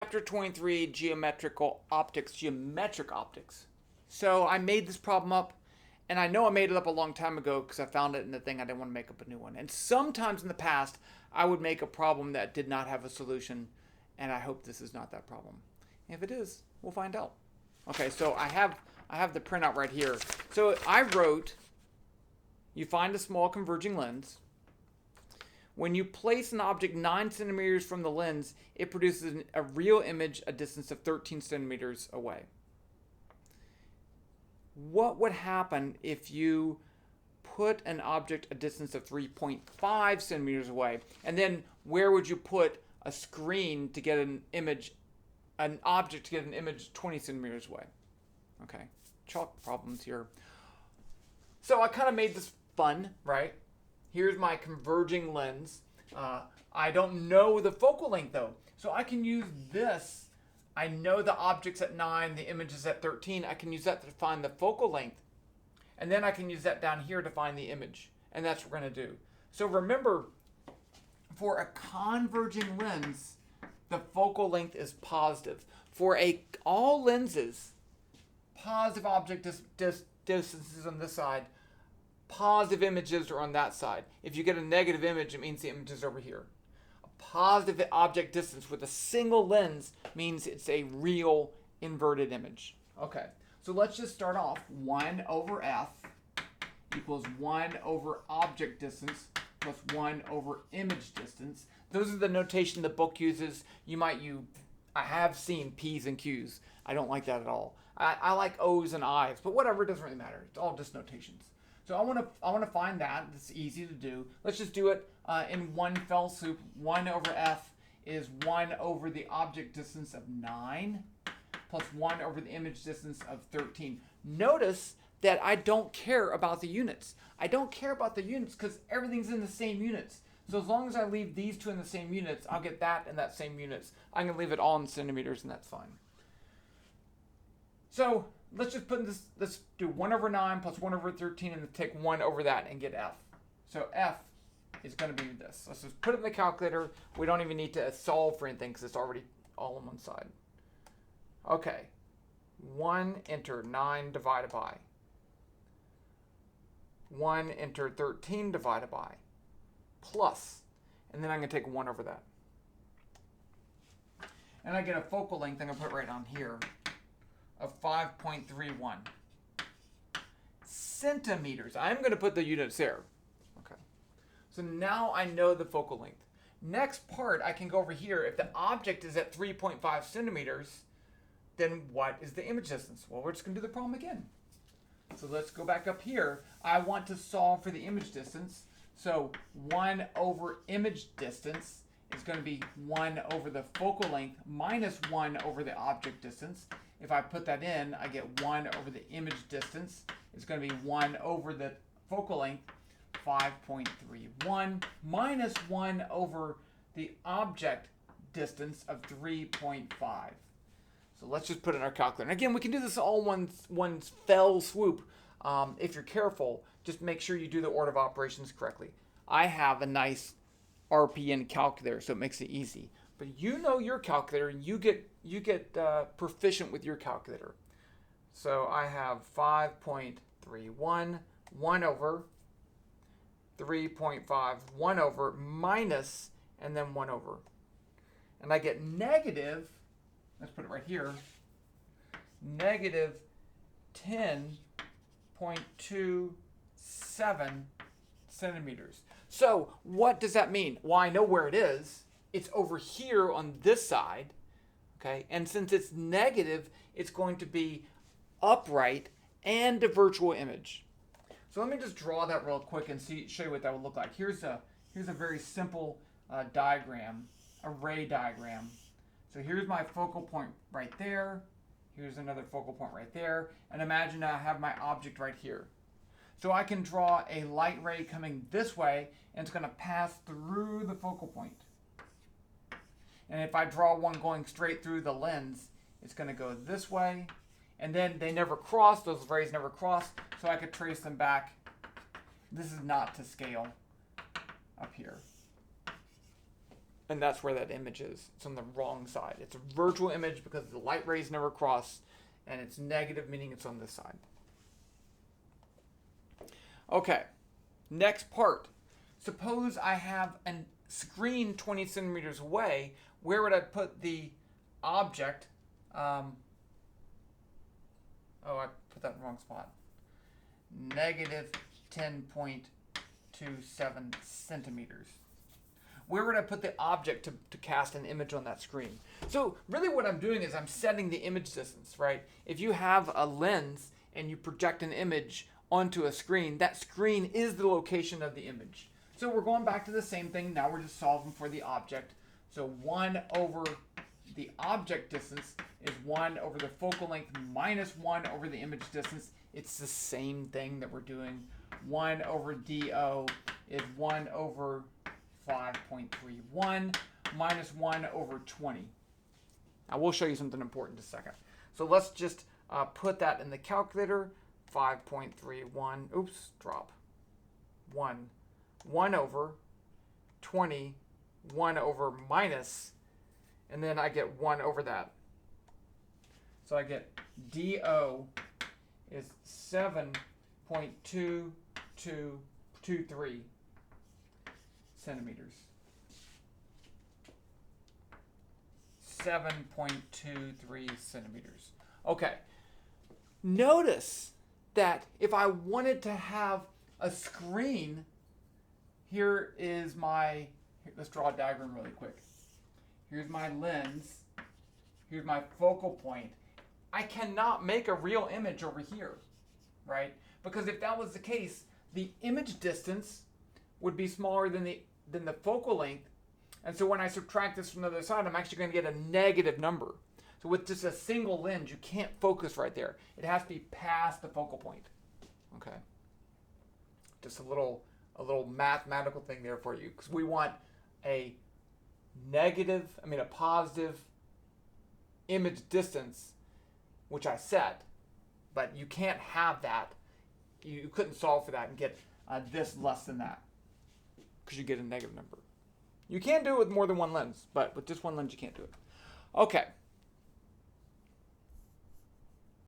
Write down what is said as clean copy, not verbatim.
Chapter 23, geometric optics. So I made this problem up, and I know I made it up a long time ago because I found it in the thing. I didn't want to make up a new one. And sometimes in the past, I would make a problem that did not have a solution, and I hope this is not that problem. If it is, we'll find out. Okay, so I have the printout right here. So I wrote, you find a small converging lens. When you place an object 9 centimeters from the lens, it produces a real image a distance of 13 centimeters away. What would happen if you put an object a distance of 3.5 centimeters away? And then where would you put a screen to get an object to get an image 20 centimeters away? Okay, chalk problems here. So I kind of made this fun, right? Here's my converging lens. I don't know the focal length though. So I can use this. I know the object's at 9, the image is at 13. I can use that to find the focal length. And then I can use that down here to find the image. And that's what we're going to do. So remember, for a converging lens, the focal length is positive. For all lenses, positive object distances on this side, positive images are on that side. If you get a negative image, it means the image is over here. A positive object distance with a single lens means it's a real inverted image. Okay, so let's just start off. 1 over f equals 1 over object distance plus 1 over image distance. Those are the notation the book uses. I have seen P's and Q's. I don't like that at all. I like O's and I's, but whatever, it doesn't really matter. It's all just notations. So I want to find that. It's easy to do. Let's just do it in one fell swoop. 1 over f is 1 over the object distance of 9 plus 1 over the image distance of 13. Notice that I don't care about the units. I don't care about the units because everything's in the same units. So as long as I leave these two in the same units, I'll get that in that same units. I'm going to leave it all in centimeters, and that's fine. So let's just put this, let's do 1 over 9 plus 1 over 13 and then take 1 over that and get f. So f is going to be this. Let's just put it in the calculator. We don't even need to solve for anything because it's already all on one side. Okay. 1 enter 9 divided by. 1 enter 13 divided by. Plus. And then I'm going to take 1 over that. And I get a focal length I'm going to put right on here of 5.31 centimeters. I'm going to put the units there. Okay. So now I know the focal length. Next part, I can go over here. If the object is at 3.5 centimeters, then what is the image distance? Well, we're just going to do the problem again. So let's go back up here. I want to solve for the image distance. So 1 over image distance is going to be 1 over the focal length minus 1 over the object distance. If I put that in, I get 1 over the image distance. It's going to be 1 over the focal length, 5.31, minus 1 over the object distance of 3.5. So let's just put it in our calculator. And again, we can do this all one fell swoop. If you're careful, just make sure you do the order of operations correctly. I have a nice RPN calculator, so it makes it easy. But you know your calculator, and you get proficient with your calculator. So I have 5.31, 1 over 3.5, 1 over minus, and then 1 over. And I get negative, let's put it right here, negative 10.27 centimeters. So what does that mean? Well, I know where it is. It's over here on this side, okay? And since it's negative, it's going to be upright and a virtual image. So let me just draw that real quick and show you what that would look like. Here's a very simple diagram, array diagram. So here's my focal point right there. Here's another focal point right there. And imagine I have my object right here. So I can draw a light ray coming this way, and it's going to pass through the focal point. And if I draw one going straight through the lens, it's going to go this way. And then they never cross, those rays never cross, so I could trace them back. This is not to scale up here. And that's where that image is. It's on the wrong side. It's a virtual image because the light rays never cross, and it's negative, meaning it's on this side. Okay, next part. Suppose I have a screen 20 centimeters away. Where would I put the object? I put that in the wrong spot. Negative 10.27 centimeters. Where would I put the object to cast an image on that screen? So really what I'm doing is I'm setting the image distance, right? If you have a lens and you project an image onto a screen, that screen is the location of the image. So we're going back to the same thing. Now we're just solving for the object. So 1 over the object distance is 1 over the focal length minus 1 over the image distance. It's the same thing that we're doing. 1 over DO is 1 over 5.31 minus 1 over 20. Now we'll show you something important in a second. So let's just put that in the calculator. 5.31, oops, drop. 1 over 20, 1 over minus, and then I get 1 over that. So I get DO is 7.2223 centimeters. 7.23 centimeters. Okay. Notice that if I wanted to have a screen, here is my, let's draw a diagram really quick. Here's my lens. Here's my focal point. I cannot make a real image over here, right? Because if that was the case, the image distance would be smaller than the focal length. And so when I subtract this from the other side, I'm actually going to get a negative number. So with just a single lens, you can't focus right there. It has to be past the focal point. Okay. Just a little mathematical thing there for you, because we want a positive image distance, which I set, but you can't have that. You couldn't solve for that and get this less than that, because you get a negative number. You can do it with more than one lens, but with just one lens you can't do it. Okay,